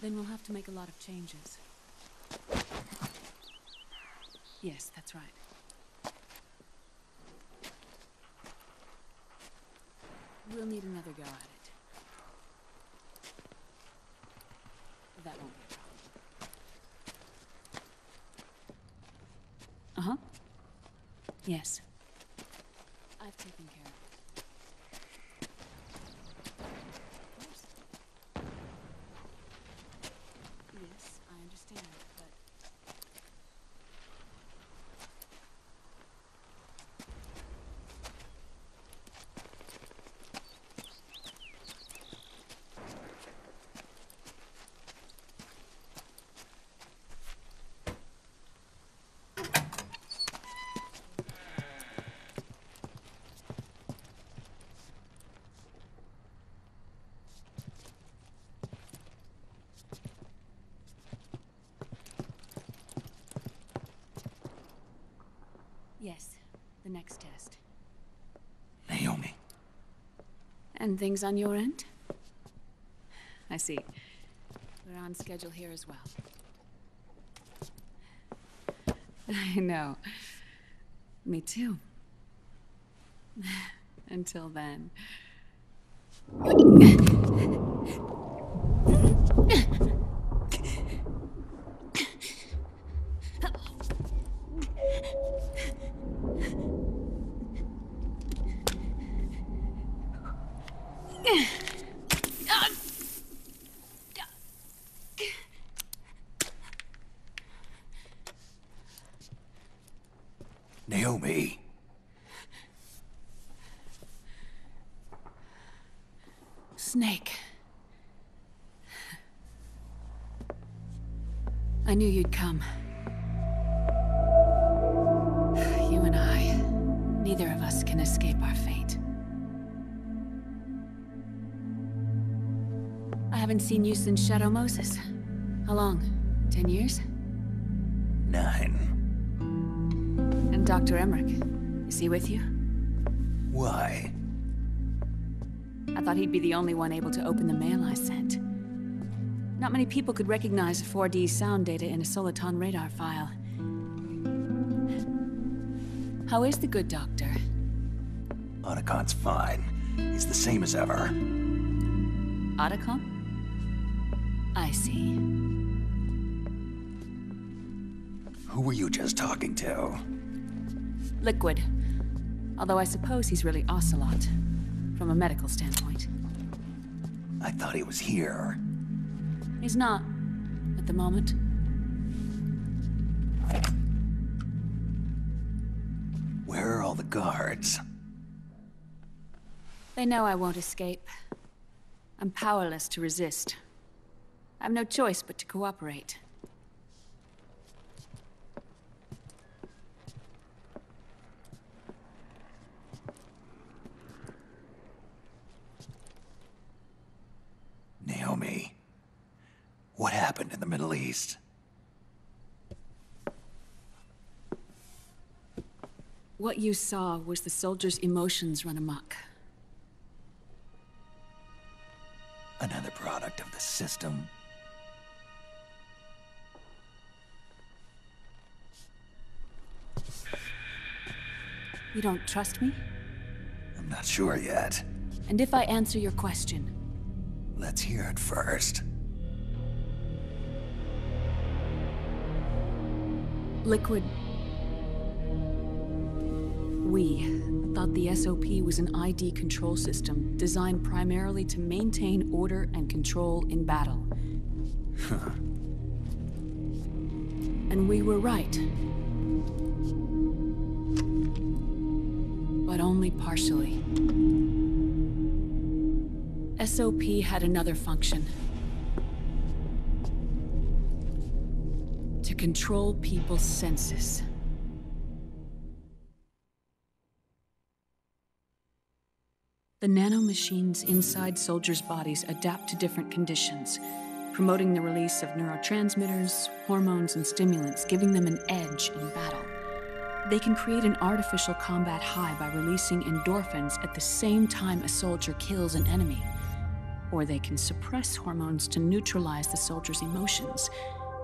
Then we'll have to make a lot of changes. Yes, that's right. We'll need another go at it. That won't be a problem. Uh-huh. Yes. I've taken care of it. Of course. Yes, I understand, but... Yes, the next test. Naomi. And things on your end? I see. We're on schedule here as well. I know. Me too. Until then. Naomi. Snake. I knew you'd come. You and I, neither of us can escape our fate. I haven't seen you since Shadow Moses. How long? 10 years? 9. And Dr. Emmerich, is he with you? Why? I thought he'd be the only one able to open the mail I sent. Not many people could recognize 4D sound data in a Soliton radar file. How is the good doctor? Otacon's fine. He's the same as ever. Otacon? I see. Who were you just talking to? Liquid. Although I suppose he's really Ocelot, from a medical standpoint. I thought he was here. He's not, at the moment. Where are all the guards? They know I won't escape. I'm powerless to resist. I have no choice but to cooperate. Naomi. What happened in the Middle East? What you saw was the soldiers' emotions run amok. Another product of the system. You don't trust me? I'm not sure yet. And if I answer your question? Let's hear it first. Liquid... We thought the SOP was an ID control system designed primarily to maintain order and control in battle. And we were right. But only partially. SOP had another function. To control people's senses. The nanomachines inside soldiers' bodies adapt to different conditions, promoting the release of neurotransmitters, hormones, and stimulants, giving them an edge in battle. They can create an artificial combat high by releasing endorphins at the same time a soldier kills an enemy. Or they can suppress hormones to neutralize the soldiers' emotions,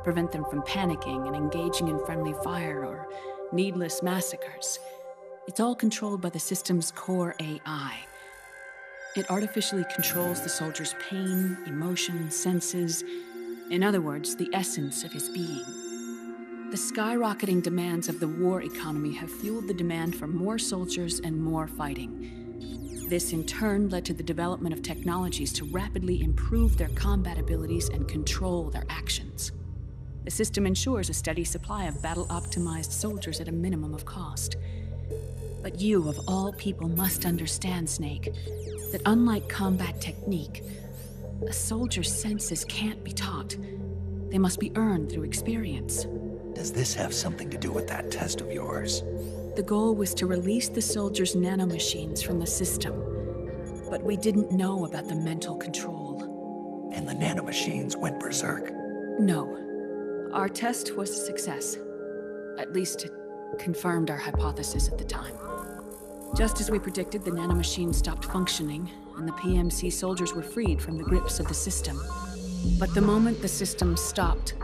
prevent them from panicking and engaging in friendly fire or needless massacres. It's all controlled by the system's core AI. It artificially controls the soldier's pain, emotion, senses. In other words, the essence of his being. The skyrocketing demands of the war economy have fueled the demand for more soldiers and more fighting. This in turn led to the development of technologies to rapidly improve their combat abilities and control their actions. The system ensures a steady supply of battle-optimized soldiers at a minimum of cost. But you, of all people, must understand, Snake, that unlike combat technique, a soldier's senses can't be taught. They must be earned through experience. Does this have something to do with that test of yours? The goal was to release the soldiers' nanomachines from the system, but we didn't know about the mental control. And the nanomachines went berserk? No. Our test was a success. At least it confirmed our hypothesis at the time. Just as we predicted, the nanomachines stopped functioning, and the PMC soldiers were freed from the grips of the system. But the moment the system stopped,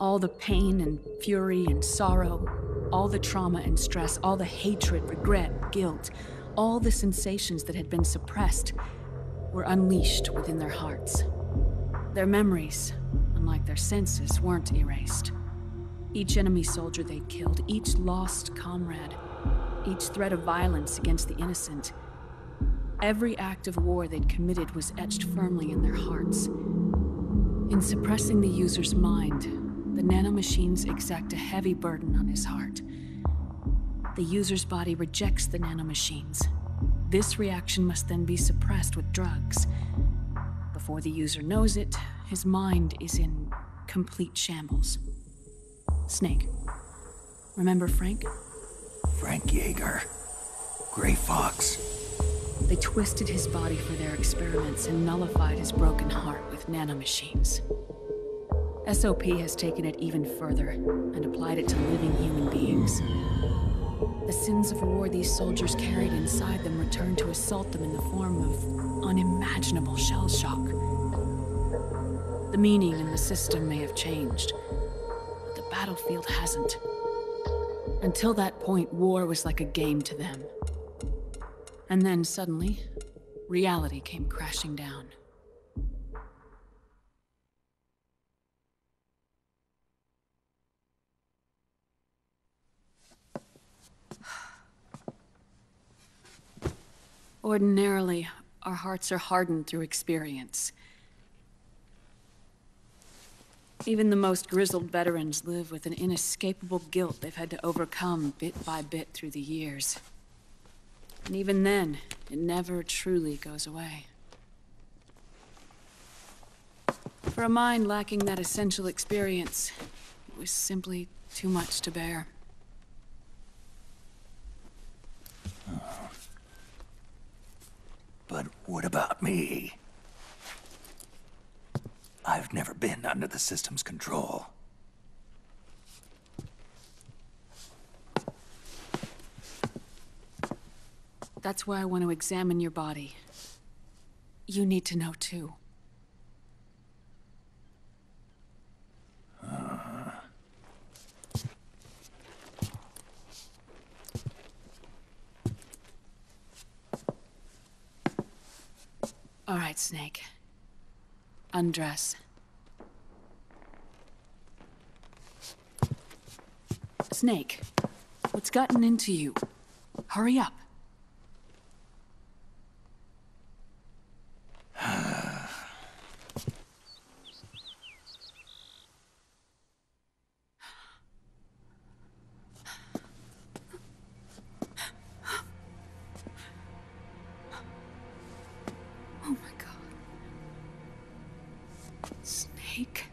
all the pain and fury and sorrow, all the trauma and stress, all the hatred, regret, guilt, all the sensations that had been suppressed were unleashed within their hearts. Their memories, unlike their senses, weren't erased. Each enemy soldier they'd killed, each lost comrade, each threat of violence against the innocent, every act of war they'd committed was etched firmly in their hearts. In suppressing the user's mind, the nanomachines exact a heavy burden on his heart. The user's body rejects the nanomachines. This reaction must then be suppressed with drugs. Before the user knows it, his mind is in complete shambles. Snake, remember Frank? Frank Yeager. Gray Fox. They twisted his body for their experiments and nullified his broken heart with nanomachines. SOP has taken it even further and applied it to living human beings. The sins of war these soldiers carried inside them returned to assault them in the form of unimaginable shell shock. The meaning in the system may have changed, but the battlefield hasn't. Until that point, war was like a game to them. And then suddenly, reality came crashing down. Ordinarily, our hearts are hardened through experience. Even the most grizzled veterans live with an inescapable guilt they've had to overcome bit by bit through the years. And even then, it never truly goes away. For a mind lacking that essential experience, it was simply too much to bear. But what about me? I've never been under the system's control. That's why I want to examine your body. You need to know too. All right, Snake. Undress. Snake, what's gotten into you? Hurry up. Oh my God. Snake.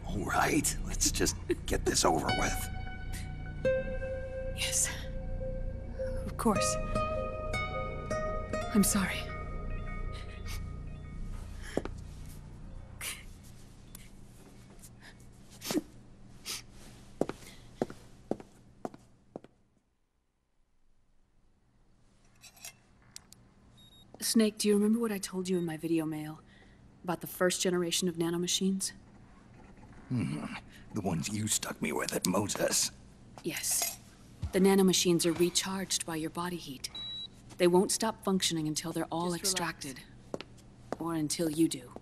All right, let's just get this over with. Yes. Of course. I'm sorry. Snake, do you remember what I told you in my video mail about the first generation of nanomachines? The ones you stuck me with at Moses. Yes. The nanomachines are recharged by your body heat. They won't stop functioning until they're all extracted. Or until you do.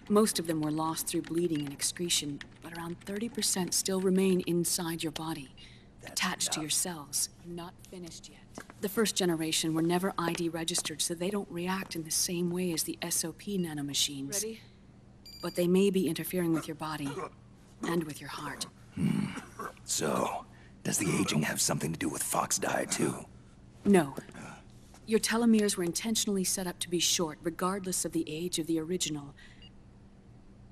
Most of them were lost through bleeding and excretion, but around 30% still remain inside your body, attached to your cells. Not finished yet. The first generation were never ID registered, so they don't react in the same way as the SOP nanomachines. Ready? But they may be interfering with your body, and with your heart. So, does the aging have something to do with Fox die too? No. Your telomeres were intentionally set up to be short, regardless of the age of the original.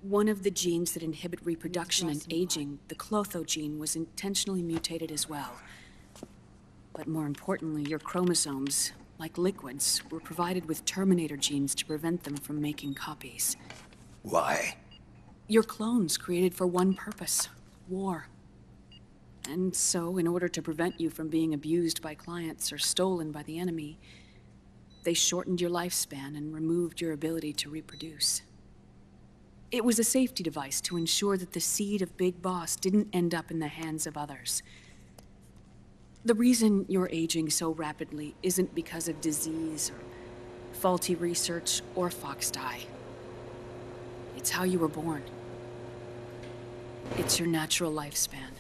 One of the genes that inhibit reproduction and aging, the Clotho gene, was intentionally mutated as well. But more importantly, your chromosomes, like liquids, were provided with terminator genes to prevent them from making copies. Why? Your clones created for one purpose: war. And so, in order to prevent you from being abused by clients or stolen by the enemy, they shortened your lifespan and removed your ability to reproduce. It was a safety device to ensure that the seed of Big Boss didn't end up in the hands of others. The reason you're aging so rapidly isn't because of disease or faulty research or Fox die. It's how you were born. It's your natural lifespan.